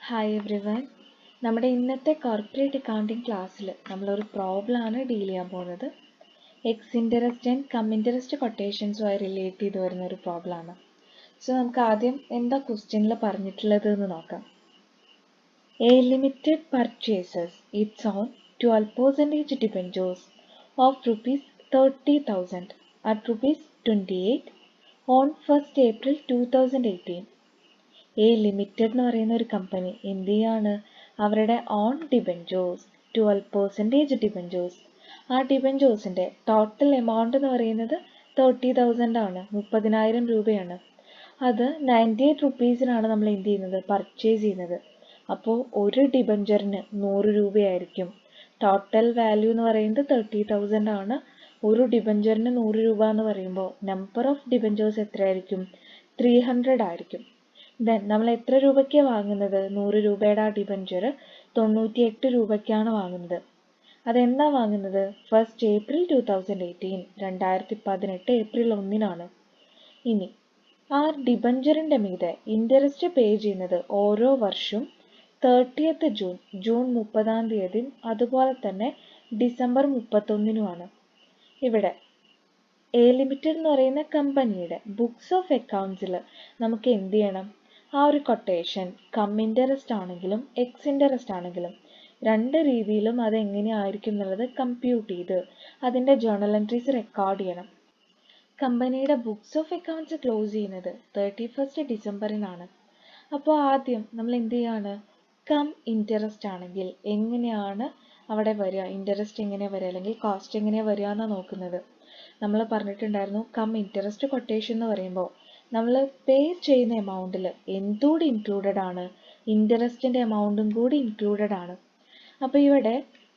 Hi every one. നമ്മുടെ ഇന്നത്തെ corporate accounting ക്ലാസ്സിൽ നമ്മളൊരു പ്രോബ്ലമാണ് ഡീൽ ചെയ്യാൻ പോകുന്നത്. Ex interest and cum interest കൊട്ടേഷൻസുമായി റിലേറ്റ് ചെയ്ത് വരുന്ന ഒരു പ്രോബ്ലമാണ്. സോ നമുക്ക് ആദ്യം എന്താ ക്വസ്റ്റ്യനിൽ പറഞ്ഞിട്ടുള്ളത് എന്ന് നോക്കാം. A limited purchases it's on 12% debentures of rupees 30,000 at rupees 28 on 1st April 2018. A limited എന്ന് പറയുന്ന ഒരു കമ്പനി എന്ത് ചെയ്യാണ്, അവരുടെ ഓൺ ഡിബെഞ്ചേഴ്സ് 12% ഡിബെഞ്ചേഴ്സ്, ആ ഡിബെഞ്ചേഴ്സിൻ്റെ ടോട്ടൽ എമൗണ്ട് എന്ന് പറയുന്നത് 30,000 ആണ്, 30,000 രൂപയാണ്. അത് 98 റുപ്പീസിനാണ് നമ്മൾ എന്ത് ചെയ്യുന്നത്, പർച്ചേസ് ചെയ്യുന്നത്. അപ്പോൾ ഒരു ഡിബെഞ്ചറിന് 100 രൂപയായിരിക്കും. ടോട്ടൽ വാല്യൂ എന്ന് പറയുന്നത് 30,000 ആണ്. ഒരു ഡിബെഞ്ചറിന് 100 രൂപ എന്ന് പറയുമ്പോൾ നമ്പർ ഓഫ് ഡിബെഞ്ചേഴ്സ് എത്രയായിരിക്കും, 300 ആയിരിക്കും. ദെൻ നമ്മൾ എത്ര രൂപയ്ക്കാണ് വാങ്ങുന്നത്, 100 രൂപയുടെ ആ ഡിബെഞ്ചർ 98 രൂപയ്ക്കാണ് വാങ്ങുന്നത്. അതെന്താ വാങ്ങുന്നത്, 1st April 2018, 2018 ഏപ്രിൽ 1 ഇനി ആ ഡിബെഞ്ചറിൻ്റെ മീതെ ഇൻട്രസ്റ്റ് പേ ചെയ്യുന്നത് ഓരോ വർഷവും 30th ജൂൺ, ജൂൺ 30 അതുപോലെ തന്നെ ഡിസംബർ 31 ഇവിടെ എ ലിമിറ്റഡ് എന്ന് പറയുന്ന കമ്പനിയുടെ ബുക്സ് ഓഫ് അക്കൗണ്ട്സിൽ നമുക്ക് എന്ത് ചെയ്യണം, ആ ഒരു കൊട്ടേഷൻ കം ഇൻട്രസ്റ്റ് ആണെങ്കിലും എക്സ് ഇൻട്രസ്റ്റ് ആണെങ്കിലും രണ്ട് രീതിയിലും അത് എങ്ങനെയായിരിക്കും എന്നുള്ളത് കമ്പ്യൂട്ട് ചെയ്ത് അതിൻ്റെ ജേർണൽ എൻട്രീസ് റെക്കോർഡ് ചെയ്യണം. കമ്പനിയുടെ ബുക്സ് ഓഫ് അക്കൗണ്ട്സ് ക്ലോസ് ചെയ്യുന്നത് 31st ഡിസംബറിനാണ്. അപ്പോൾ ആദ്യം നമ്മൾ എന്ത് ചെയ്യാണ്, കം ഇൻട്രസ്റ്റ് ആണെങ്കിൽ എങ്ങനെയാണ് അവിടെ വരിക, ഇൻട്രസ്റ്റ് എങ്ങനെയാണ് വരിക അല്ലെങ്കിൽ കോസ്റ്റ് എങ്ങനെയാണ് വരിക എന്നാണ് നോക്കുന്നത്. നമ്മൾ പറഞ്ഞിട്ടുണ്ടായിരുന്നു കം ഇൻട്രസ്റ്റ് കൊട്ടേഷൻ എന്ന് പറയുമ്പോൾ നമ്മൾ പേ ചെയ്യുന്ന എമൗണ്ടിൽ എന്തുകൂടി ഇൻക്ലൂഡഡ് ആണ്, ഇൻട്രസ്റ്റിൻ്റെ എമൗണ്ടും കൂടി ഇൻക്ലൂഡഡ് ആണ്. അപ്പോൾ ഇവിടെ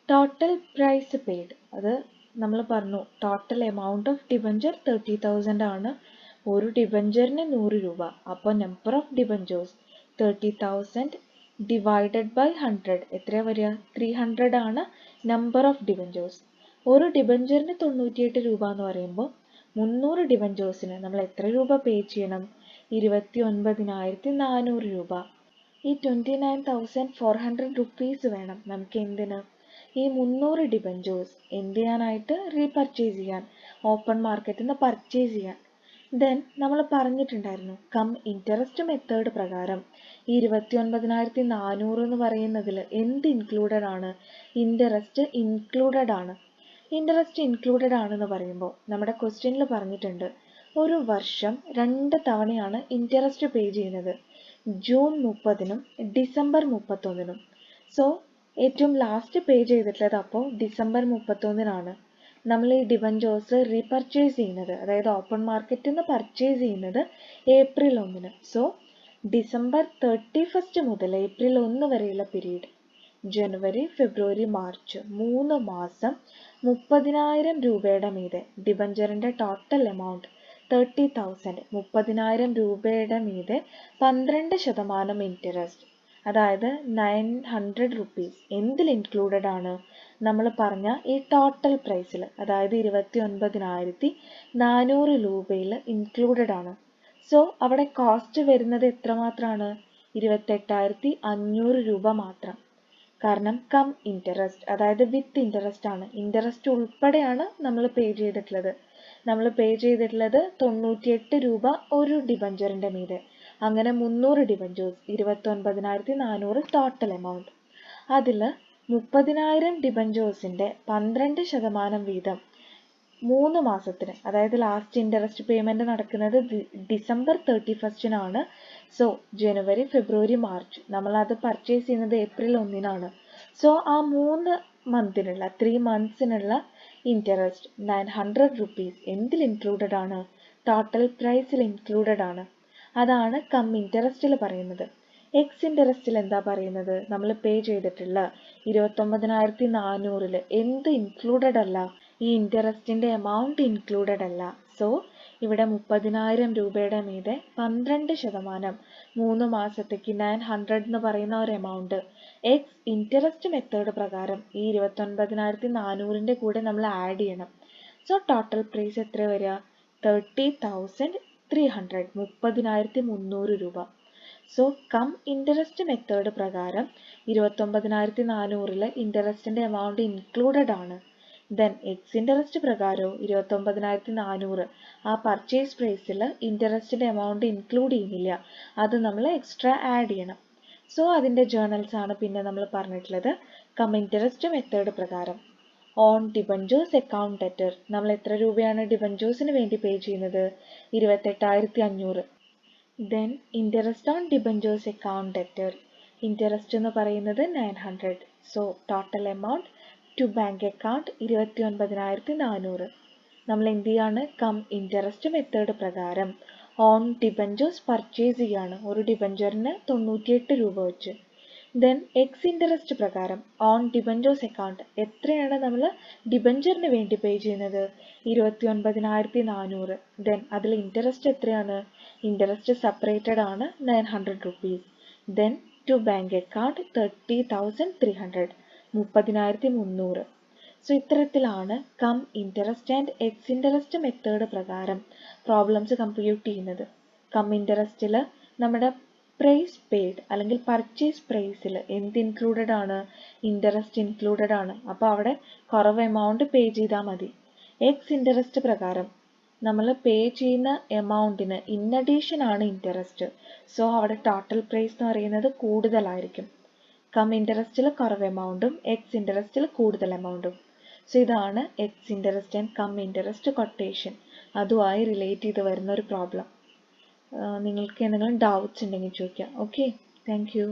ടോട്ടൽ പ്രൈസ് പെയ്ഡ്, അത് നമ്മൾ പറഞ്ഞു ടോട്ടൽ എമൗണ്ട് ഓഫ് ഡിബെഞ്ചർ 30,000 ആണ്. ഒരു ഡിബെഞ്ചറിന് 100 രൂപ. അപ്പോൾ number of debentures 30,000 divided by 100 എത്രയാണ് വരിക, 300 ആണ് നമ്പർ ഓഫ് ഡിബെഞ്ചേഴ്സ്. ഒരു ഡിബെഞ്ചറിന് 98 രൂപ എന്ന് പറയുമ്പോൾ 300 ഡിബെഞ്ചേഴ്സിന് നമ്മൾ എത്ര രൂപ പേ ചെയ്യണം, 29,400 രൂപ. ഈ 29,400 റുപ്പീസ് വേണം നമുക്ക് എന്തിന്, ഈ 300 ഡിബെഞ്ചേഴ്സ് എന്ത് ചെയ്യാനായിട്ട്, റീപർച്ചേസ് ചെയ്യാൻ, ഓപ്പൺ മാർക്കറ്റിൽ നിന്ന് പർച്ചേസ് ചെയ്യാൻ. ദെൻ നമ്മൾ പറഞ്ഞിട്ടുണ്ടായിരുന്നു കം ഇൻട്രസ്റ്റ് മെത്തേഡ് പ്രകാരം ഈ 29,400 എന്ന് പറയുന്നതിൽ എന്ത് ഇൻക്ലൂഡഡ് ആണ്, ഇൻട്രസ്റ്റ് ഇൻക്ലൂഡഡ് ആണ്. ഇൻട്രസ്റ്റ് ഇൻക്ലൂഡഡ് ആണെന്ന് പറയുമ്പോൾ നമ്മുടെ ക്വസ്റ്റ്യനിൽ പറഞ്ഞിട്ടുണ്ട് ഒരു വർഷം 2 തവണയാണ് ഇൻട്രസ്റ്റ് പേ ചെയ്യുന്നത്, ജൂൺ 30 ഡിസംബർ 31. സോ ഏറ്റവും ലാസ്റ്റ് പേ ചെയ്തിട്ടുള്ളത് അപ്പോൾ ഡിസംബർ 31. നമ്മൾ ഈ ഡിബെഞ്ചേഴ്സ് റീപർച്ചേസ് ചെയ്യുന്നത്, അതായത് ഓപ്പൺ മാർക്കറ്റിൽ നിന്ന് പർച്ചേസ് ചെയ്യുന്നത് ഏപ്രിൽ 1. സോ ഡിസംബർ 31 മുതൽ ഏപ്രിൽ 1 വരെയുള്ള പീരീഡ്, ജനുവരി ഫെബ്രുവരി മാർച്ച് 3 മാസം 30,000 രൂപയുടെ മീതെ ഡിബെഞ്ചറിൻ്റെ ടോട്ടൽ എമൗണ്ട് 30,000, 30,000 രൂപയുടെ മീതെ 12% ഇൻട്രസ്റ്റ്, അതായത് 900 റുപ്പീസ് എന്തിൽ ഇൻക്ലൂഡഡ് ആണ്, നമ്മൾ പറഞ്ഞ ഈ ടോട്ടൽ പ്രൈസിൽ, അതായത് 29,400 രൂപയിൽ ഇൻക്ലൂഡഡ് ആണ്. സോ അവിടെ കോസ്റ്റ് വരുന്നത് എത്രമാത്രമാണ്, 28,500 രൂപ മാത്രം. കാരണം കം ഇൻട്രസ്റ്റ്, അതായത് വിത്ത് ഇൻട്രസ്റ്റ് ആണ്, ഇൻട്രസ്റ്റ് ഉൾപ്പെടെയാണ് നമ്മൾ പേ ചെയ്തിട്ടുള്ളത്. നമ്മൾ പേ ചെയ്തിട്ടുള്ളത് 98 രൂപ ഒരു ഡിബെഞ്ചറിൻ്റെ മീതെ. അങ്ങനെ 300 ഡിബെഞ്ചേഴ്സ്, 29,400 ടോട്ടൽ എമൗണ്ട്. അതിൽ 30,000 ഡിബെഞ്ചേഴ്സിൻ്റെ 12% വീതം 3 മാസത്തിന്, അതായത് ലാസ്റ്റ് ഇൻട്രസ്റ്റ് പേയ്മെൻറ്റ് നടക്കുന്നത് ഡിസംബർ 31 സോ ജനുവരി ഫെബ്രുവരി മാർച്ച്, നമ്മളത് പർച്ചേസ് ചെയ്യുന്നത് ഏപ്രിൽ 1. സോ ആ 3 മന്തിനുള്ള 3 മന്ത്സിനുള്ള ഇൻട്രസ്റ്റ് 900 റുപ്പീസ് എന്തിൽ ഇൻക്ലൂഡഡ് ആണ്, ടോട്ടൽ പ്രൈസിൽ ഇൻക്ലൂഡഡ് ആണ്. അതാണ് കം ഇൻട്രസ്റ്റിൽ പറയുന്നത്. എക്സ് ഇൻട്രസ്റ്റിൽ എന്താ പറയുന്നത്, നമ്മൾ പേ ചെയ്തിട്ടുള്ള 29,400 എന്ത് ഇൻക്ലൂഡഡ് അല്ല, ഈ ഇൻട്രസ്റ്റിൻ്റെ എമൗണ്ട് ഇൻക്ലൂഡഡ് അല്ല. സോ ഇവിടെ 30,000 രൂപയുടെ മീതെ 12%, 3 മാസത്തേക്ക് 900 എന്ന് പറയുന്ന ഒരു എമൗണ്ട് എക്സ് ഇൻട്രസ്റ്റ് മെത്തേഡ് പ്രകാരം ഈ 29,400 കൂടെ നമ്മൾ ആഡ് ചെയ്യണം. സോ ടോട്ടൽ പ്രൈസ് എത്ര വരിക, 30,300, 30,300 രൂപ. സോ കം ഇൻട്രസ്റ്റ് മെത്തേഡ് പ്രകാരം 29,400 ഇൻട്രസ്റ്റിന്റെ എമൗണ്ട് ഇൻക്ലൂഡഡ് ആണ്. ദെൻ എക്സ് ഇൻട്രസ്റ്റ് പ്രകാരവും 29,400 ആ പർച്ചേസ് പ്രൈസിൽ ഇൻട്രസ്റ്റിന്റെ എമൗണ്ട് ഇൻക്ലൂഡ് ചെയ്യുന്നില്ല, അത് നമ്മൾ എക്സ്ട്രാ ആഡ് ചെയ്യണം. സോ അതിൻ്റെ ജേർണൽസ് ആണ് പിന്നെ നമ്മൾ പറഞ്ഞിട്ടുള്ളത്. കം ഇൻട്രസ്റ്റ് മെത്തേഡ് പ്രകാരം ഓൺ ഡിബഞ്ചേഴ്സ് അക്കൗണ്ട് ഡെറ്റർ നമ്മൾ എത്ര രൂപയാണ് ഡിബഞ്ചേഴ്സിന് വേണ്ടി പേ ചെയ്യുന്നത്? 28,500. Then interest on debentures account debtor, interest എന്ന് പറയുന്നത് 900. So total amount to bank account 29,400. നമ്മൾ എന്ത് ചെയ്യാണ്? കം ഇൻട്രസ്റ്റ് മെത്തേഡ് പ്രകാരം ഓൺ ഡിബഞ്ചേഴ്സ് പർച്ചേസ് ചെയ്യാണ്, ഒരു ഡിബഞ്ചറിന് 98 രൂപ വെച്ച്. ദെൻ എക്സ് ഇൻട്രസ്റ്റ് പ്രകാരം ഓൺ ഡിബഞ്ചേഴ്സ് അക്കൗണ്ട് എത്രയാണ് നമ്മൾ ഡിബഞ്ചറിന് വേണ്ടി പേ ചെയ്യുന്നത്? 29,400. ദെൻ അതിൽ ഇൻട്രസ്റ്റ് എത്രയാണ്? ഇൻട്രസ്റ്റ് സെപ്പറേറ്റഡ് ആണ് 900 rupees. Then to bank account 30,300, 30,300. So ഇത്തരത്തിലാണ് cum interest and ex interest method പ്രകാരം പ്രോബ്ലംസ് കമ്പ്യൂട്ട് ചെയ്യുന്നത്. കം ഇൻട്രസ്റ്റിൽ നമ്മുടെ പ്രൈസ് പെയ്ഡ് അല്ലെങ്കിൽ പർച്ചേസ് പ്രൈസിൽ എന്ത് ഇൻക്ലൂഡഡ് ആണ്? ഇൻട്രസ്റ്റ് ഇൻക്ലൂഡഡ് ആണ്. അപ്പോൾ അവിടെ കുറവ് എമൗണ്ട് പേ ചെയ്താൽ മതി. എക്സ് ഇൻട്രസ്റ്റ് പ്രകാരം നമ്മൾ പേ ചെയ്യുന്ന എമൗണ്ടിന് ഇൻ അഡീഷൻ ആണ് ഇൻട്രസ്റ്റ്. സോ അവിടെ ടോട്ടൽ പ്രൈസ് എന്ന് പറയുന്നത് കൂടുതലായിരിക്കും. കം ഇൻട്രസ്റ്റിൽ കുറവ് എമൗണ്ടും എക്സ് ഇൻട്രസ്റ്റിൽ കൂടുതൽ എമൗണ്ടും. സോ ഇതാണ് X interest and cum interest quotation, അതുമായി റിലേറ്റ് ചെയ്ത് വരുന്ന ഒരു പ്രോബ്ലം. നിങ്ങൾക്ക് എന്തെങ്കിലും ഡൗട്ട്സ് ഉണ്ടെങ്കിൽ ചോദിക്കാം. Okay, thank you.